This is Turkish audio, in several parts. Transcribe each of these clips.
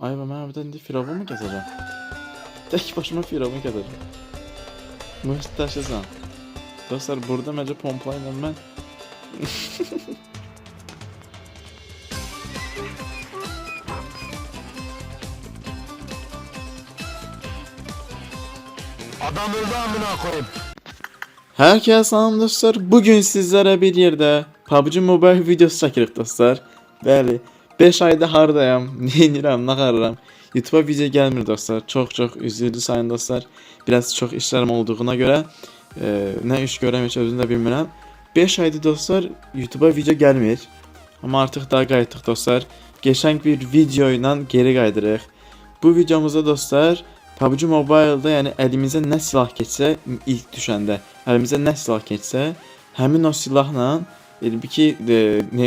Ay ben harbiden indi firavun mu keseceğim? Tek başıma firavun keseceğim. Muhteşem. Dostlar burada bence pompayla ben Adam öldü amına koyayım. Herkese salam dostlar. Bugün sizlere bir yerde PUBG Mobile videosu çekirik dostlar. Bəli, 5 ayda hardayam, neyinirəm, nağarıram. YouTube'a video gelmir dostlar. Çok üzüldü sayın dostlar. Biraz çok işlerim olduğuna göre ne iş görəm hiç özüm də bilmirəm. 5 ayda dostlar YouTube'a video gelmir. Ama artık daha qayıtdıq dostlar. Geçen bir video ile geri qaydırıq. Bu videomuzda dostlar PUBG Mobile'da yani elimizə nə silah keçsə ilk düşəndə, elimizə nə silah keçsə, həmin o silahla bir ki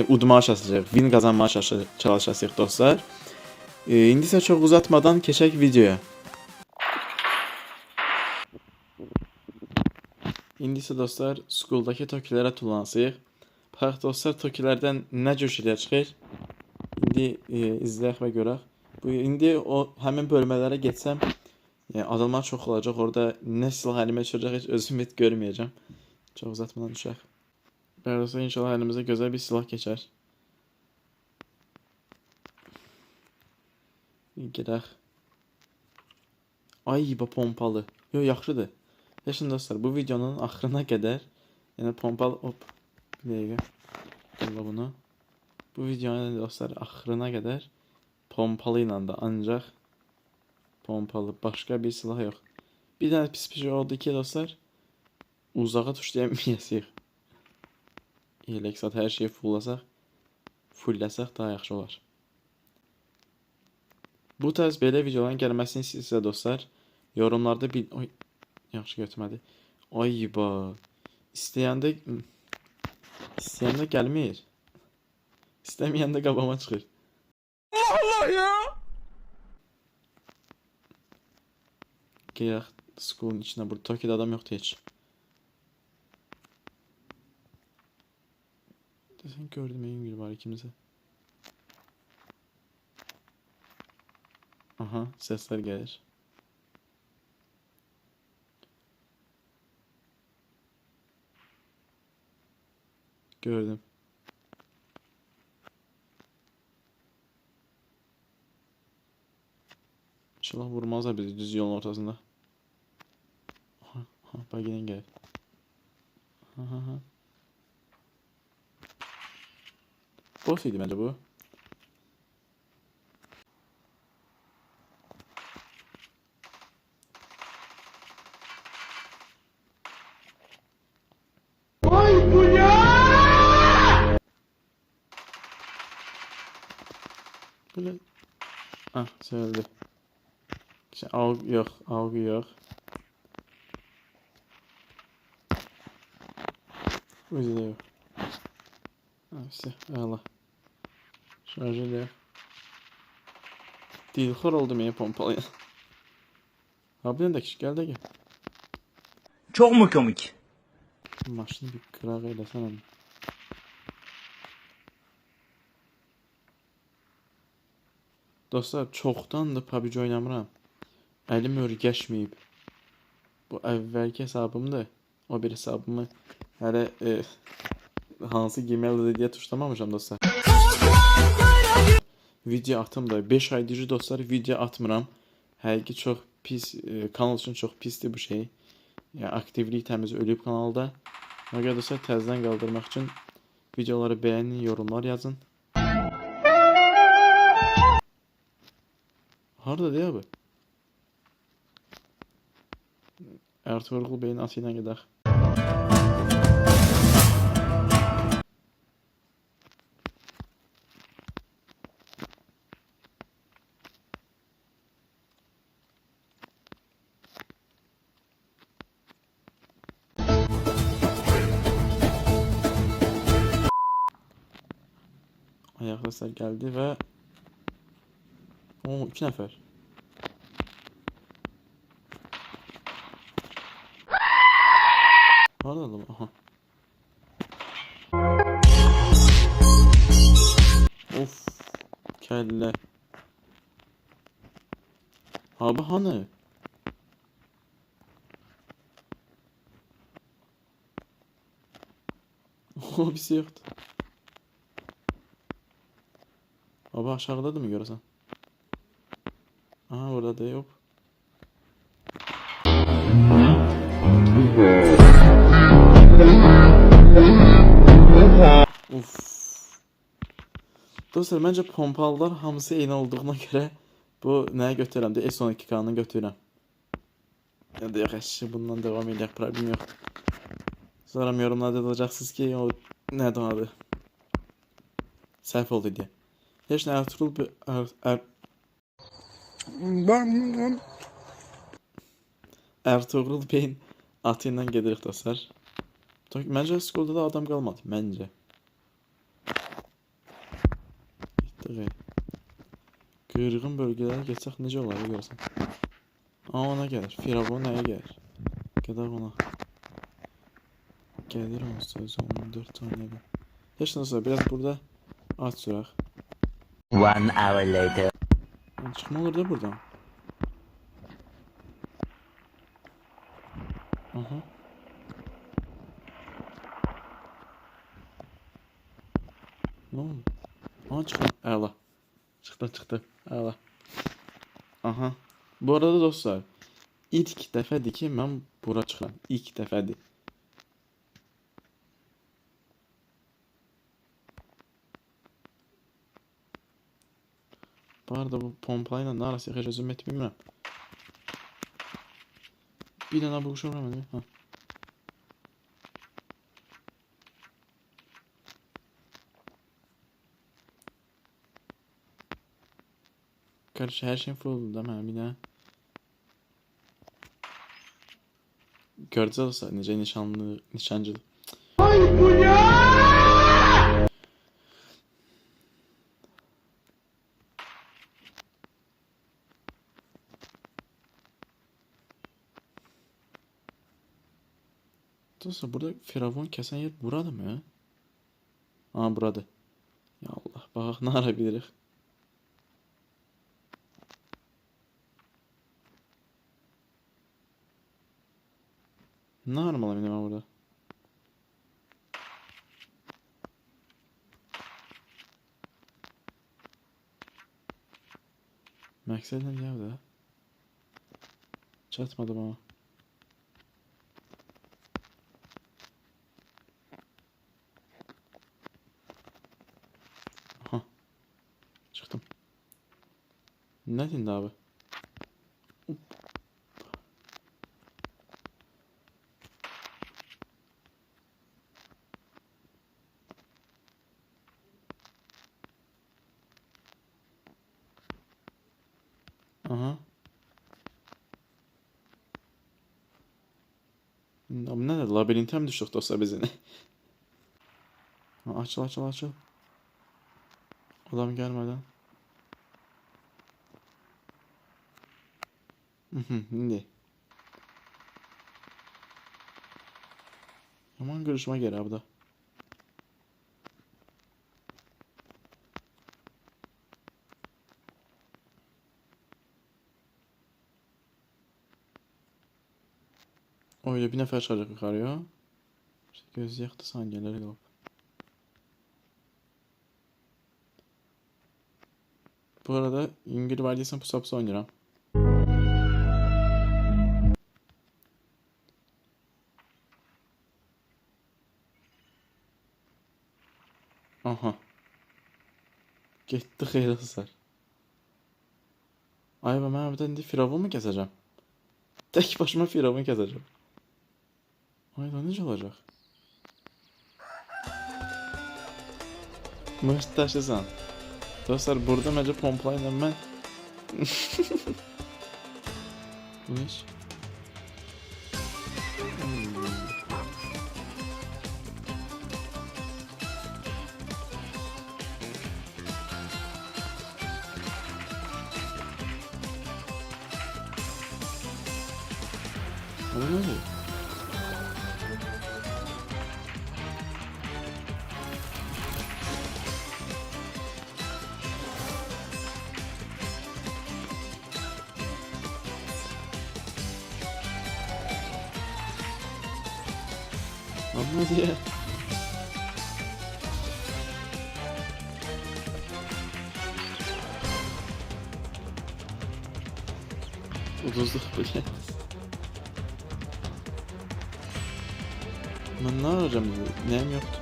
udmağa çalışacağıq, win qazanmağa çalışacağıq dostlar. İndi isə çox uzatmadan keçək videoya. İndi isə dostlar Skull'dakı tokilərə tullanasıyıq. Baxaq dostlar tokilərdən nə cür şeylər çıxır. İndi izləyək və görək. Bu indi o həmin bölmələrə geçsəm adamlar çok olacak. Orada ne silah elime düşecek hiç özüm hiç görmeyeceğim. Çok uzatmadan düşer. Böylece inşallah elimize güzel bir silah geçer. Gedək. Ay bu pompalı. Yo yaxşıdır. Yaşın dostlar bu videonun axırına qədər yəni pompalı hop bir dəqiqə. Yolla bunu. Bu videonun dostlar axırına qədər pompalı ilə də ancaq pompalı başka bir silah yok. Bir tane pis bir şey oldu ki dostlar. Uzağa tuşlayamayasıq. Yelek her şeyi fullləsək daha yaxşı olar. Bu tarz belə videoların gəlməsini istəyirsə dostlar, yorumlarda bir oy yaxşı götürmədi. Ay ba. İstəyəndə gəlmir. İstəməyəndə qabama çıxır. Allah ya. Gel Skull'un içine burada. Tokyo'da adam yoktu hiç. Sen gördüm en gül var ikimize. Aha sesler gelir. Gördüm. İnşallah vurmazlar bizi düz yolun ortasında. Bak yine gel. Boss'uydu bence bu. Ay bu ya. Böyle. Ah söyledi. İşte algı yok. Uzi de yok. İşte Allah. Şarj ediyor. Dilxor oldum ya pompalıya. Abi de kişi geldi gel. Çok mu komik? Maşını bir kırak eylesen onu. Dostlar çoxdandır PUBG oynamıram. Əlim örgəşməyib. Bu əvvəlki hesabımdır. O bir hesabımı hələ hansı Gmail'də deyə tuşlamamışam dostlar. Video atım da 5 aydır dostlar video atmıram. Həqiqi çox pis, kanal üçün çox pisdir bu şey. Yəni aktivlik təmiz ölüb kanalda. Ona görə dostlar təzədən qaldırmaq üçün videoları bəyənin, yorumlar yazın. Harda deyə bu? Ertuğrul Bey'in atıyla gedək. Ayaklar geldi ve o 2 nefer. Alalım aha. Of kelle. Abi hani? O bir şey yoktu. Abi aşağıda da mı görürsen? Aha orada da yok. Uf. Dostlar bence pompalılar hamısı eyni olduğuna göre bu nəyə götürürəm de S12K'nı götürürəm. Ya da yox əşi bundan devam edək problem yox. Sonra yorumlarda yazacaqsınız ki o nədir adı? Səhv oldu deyə. Heç nə Ertuğrul Bey'in atı ilə gedirik dostlar. Məncə skolda da adam qalmadı məncə. Getdik. Qırğın bölgələrə geçsək necə olar görsən. Amma ona gəlir. Firavun nəyə gəlir? Gedək ona. Gəlir onsuz 14 saniyədə. Heç nəsə biraz burada at sürək. 1 hour later. Çıxma olur da buradan. Aha. Ne oldu? Aha çıxdım. Əla. Çıxdım. Əla. Aha. Bu arada dostlar, ilk dəfədir ki mən bura çıxıram. İlk dəfədir. Bu arada bu pompayla nə arası heç özüm etmirəm. Bir dənə bu quşu vuram. Ha. Karşı her şey full da mən bir də. Görəcəz olsa necə nişancıl. Ay bu ya! Dostlar burada firavun kesen yer burada mı? Aa burada. Ya Allah bak ne arabilirik. Ne aramalı benim burada? Məqsəd nə ya da? Çatmadı bana. Aha. Çıktım. Ne dindi abi? Aha. Ama ne dedi? Labirinte mi düştük dostlar biz yine? Açıl. Adam gelmeden. Şimdi. Aman görüşme gel abi da. Öyle bir nefer çıkacak yukarıya. İşte göz yaktı saniyeleri kalıp. Bu arada İngil vardıysan pusapsa oynayacağım. Aha. Gitti xeyir olsun. Ay ben buradan indi firavun mu keseceğim? Tek başıma firavun keseceğim. Ay da necə olacaq? Mırt taşısan. Dostlar burada məncə pompayla mən... Bu ne iş? Bu ne oluyor? Amma diye. Ucuzluk bile. Ben ne arayacağım? Neyim yoktu?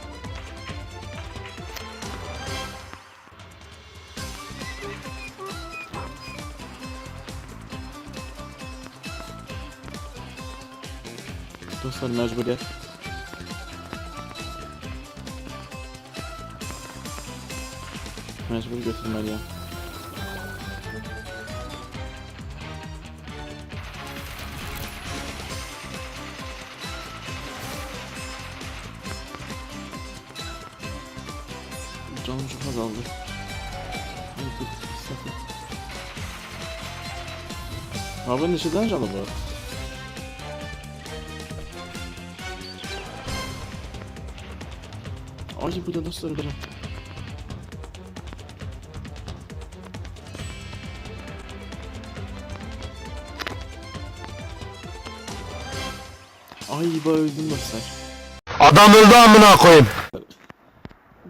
Dostlar mecburiyet. Mecbur götürmeliyim. Canım çok azaldı. Abi neşeden canı bu? Ay bu da dostlar bana. Ay bu öldüm dostlar. Adam öldü amına koyayım.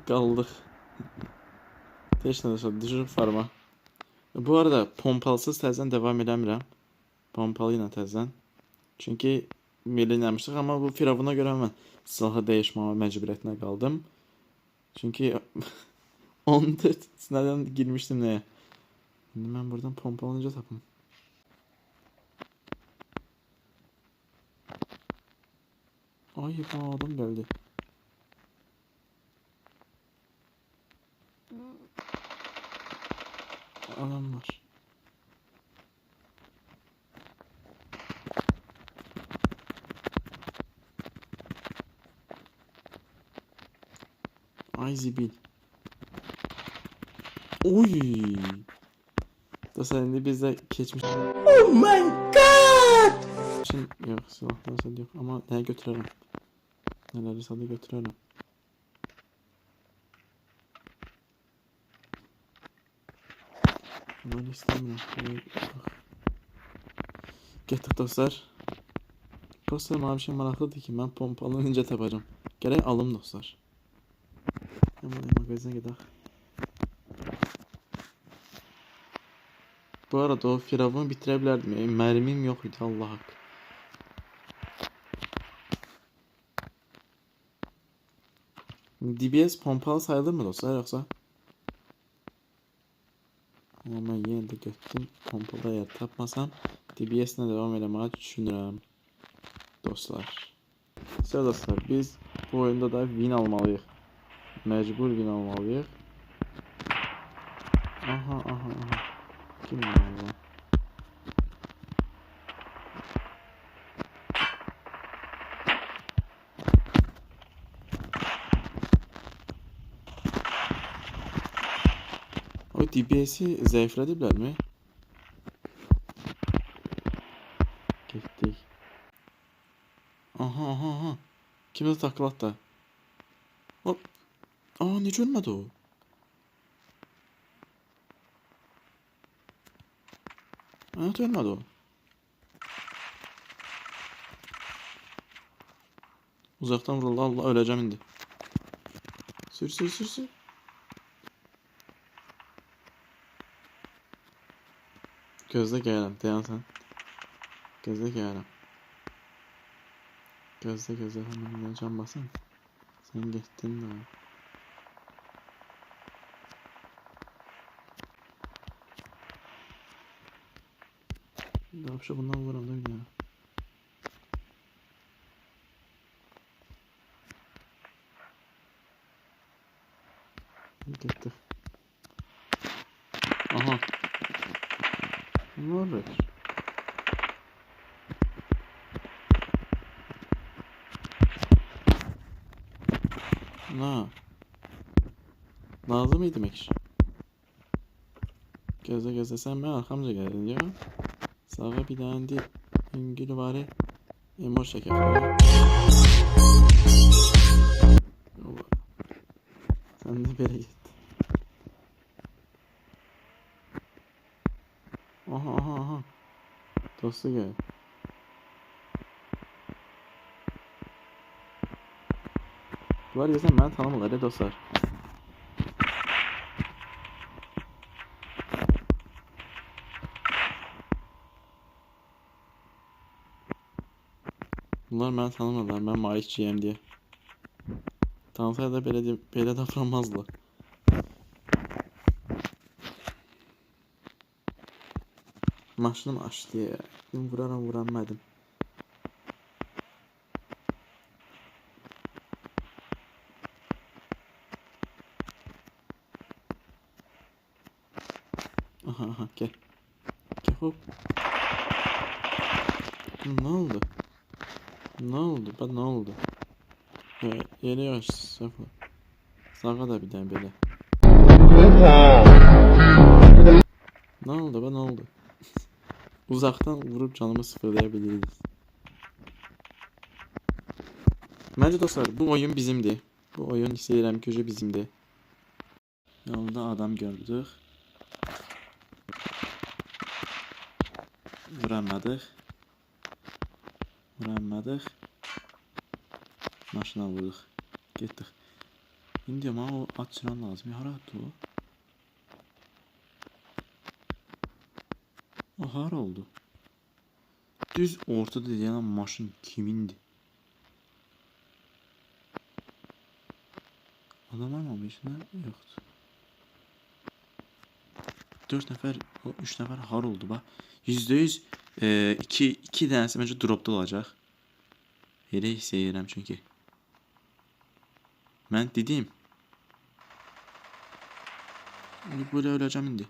Kaldık. Teşne dostlar düşürüp farma. Bu arada pompalsız təzən devam eləmirəm. Pompalı ilə təzən. Çünki millinləmişdik amma bu firavuna görə mən silahı dəyişməmə məcburiyyətinə qaldım. Çünki 14 sinədən girmişdim nəyə. İndi mən buradan pompalı necə tapım? Ay bu adam gəldi. Adam var. Ay zibil. Oy. Da sen de bizde geçmiş. Oh my god. Şimdi yok silahlar sen yok ama neye götürelim? Neleri sana götürelim? Bunları istemiyorum. Getdik dostlar. Dostlar bana bir şey maraqlıdır ki ben pompalı necə tapacağım. Gərək alım dostlar. Hemen magazinə gedək. Bu arada o firavunu bitirə bilərdim. Mərmim yox idi Allah haqqı. DBS pompalı sayılır mı dostlar yoksa? Ama ben yine de götürdüm. Pompalı eğer tapmasam DBS ile devam eləməyi düşünürəm. Dostlar. Sıra dostlar biz bu oyunda da win almalıyıq. Mecbur win almalıyıq. Aha aha aha. Kim bu Allah? O DBS'i zayıfladılar mı? Gittik. Aha aha aha. Kimde takla hatta? Hop. Aa ne ölmedi o? Evet ölmedi o. Uzaktan vuruldu Allah öleceğim indi. Sür sür sür sür. Gözde geldim dayan sen. Gözde geldim. Gözde gözde hemen can basın. Sen gittin de. Ne yapışa bundan vuram da gidiyor. Gitti. Aha. Ne olur? Na. Lazım mıydı mek? Gözle gözle sen ben arkamca geldin ya. Sağa bir tane de İngili bari emoş çeker. Sen de bere git. Aha aha aha. Dostu gel. Bunlar desem beni tanımırlar dostlar. Bunlar beni tanımırlar, ben Malikçiyim diye. Tanısaydı da böyle davranmazlar. Maşınım açtı ya. Vuramadım. Aha gel. Gel hop. Ne oldu? Ne oldu? Yere yaş sıfır. Sağa da bir tane böyle. Ne oldu? Uzaktan vurup canımı sıfırlayabiliriz. Bence dostlar bu oyun bizimdi. Bu oyun istəyirəm ki bizimdi. Yolda adam gördük. Vuramadık. Maşına vurduk. Getdik. İndi ama o at sıran lazım. Hara attı o? O hara oldu? Düz ortada deyilən maşın kimindi? Adam almamış mı? Yoktu. 4 nəfər, 3 nəfər har oldu bax. %100 2 dənəsi məncə dropda olacaq. Elə hiss edirəm çünki. Mən dedim. Böyle öləcəm indi.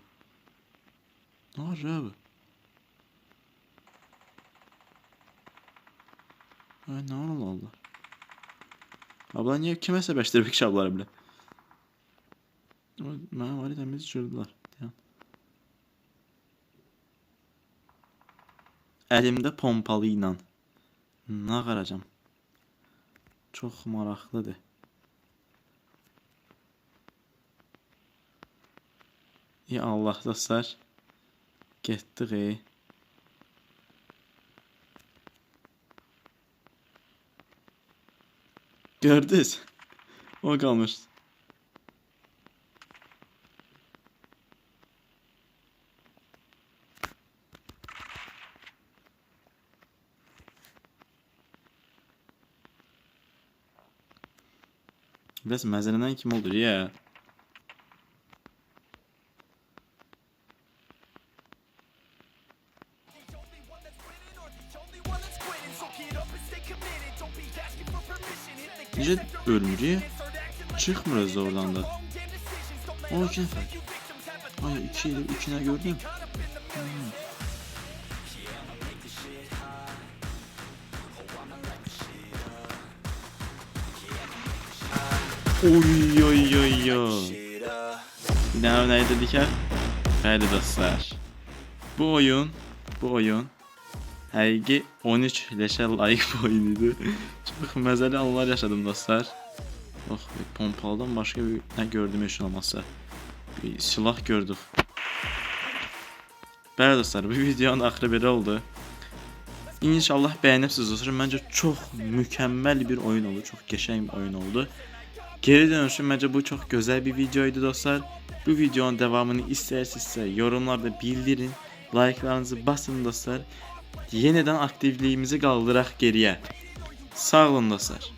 Ne var abi? Ne var Allah. Abla niye kime sebeştirmek ki abları bile? Mən var idəm bizi çördülər. Əlimdə pompalı ilə nə qaracam? Çox maraqlıdır. Ya Allah dostlar. Getdik. Gördünüz? O qalmış. Biraz məzələnən kim olur ya? Necə ölmürük? Çıxmırız oradan da. O 2 nəfər. Ay 2 nə gördüm? Oy. Ne dedik ya? Bəli dostlar. Bu oyun həqiqi 13 leşə layiq bir oyun idi. Çox məzəli anlar yaşadım dostlar. Bax, pompalıdan başqa bir nə gördüm heç olmazsa. Bir silah gördük. Bəli dostlar, bu videonun axırı belə oldu. İnşallah bəyənibsiniz dostlar. Məncə çox mükəmməl bir oyun oldu. Çox qəşəng bir oyun oldu. Geri dönüşüm məncə bu çox gözəl bir videoydu dostlar. Bu videonun devamını istəyirsinizsə yorumlarda bildirin. Like'larınızı basın dostlar. Yeniden aktivliğimizi qaldıraq geriyə. Sağ olun dostlar.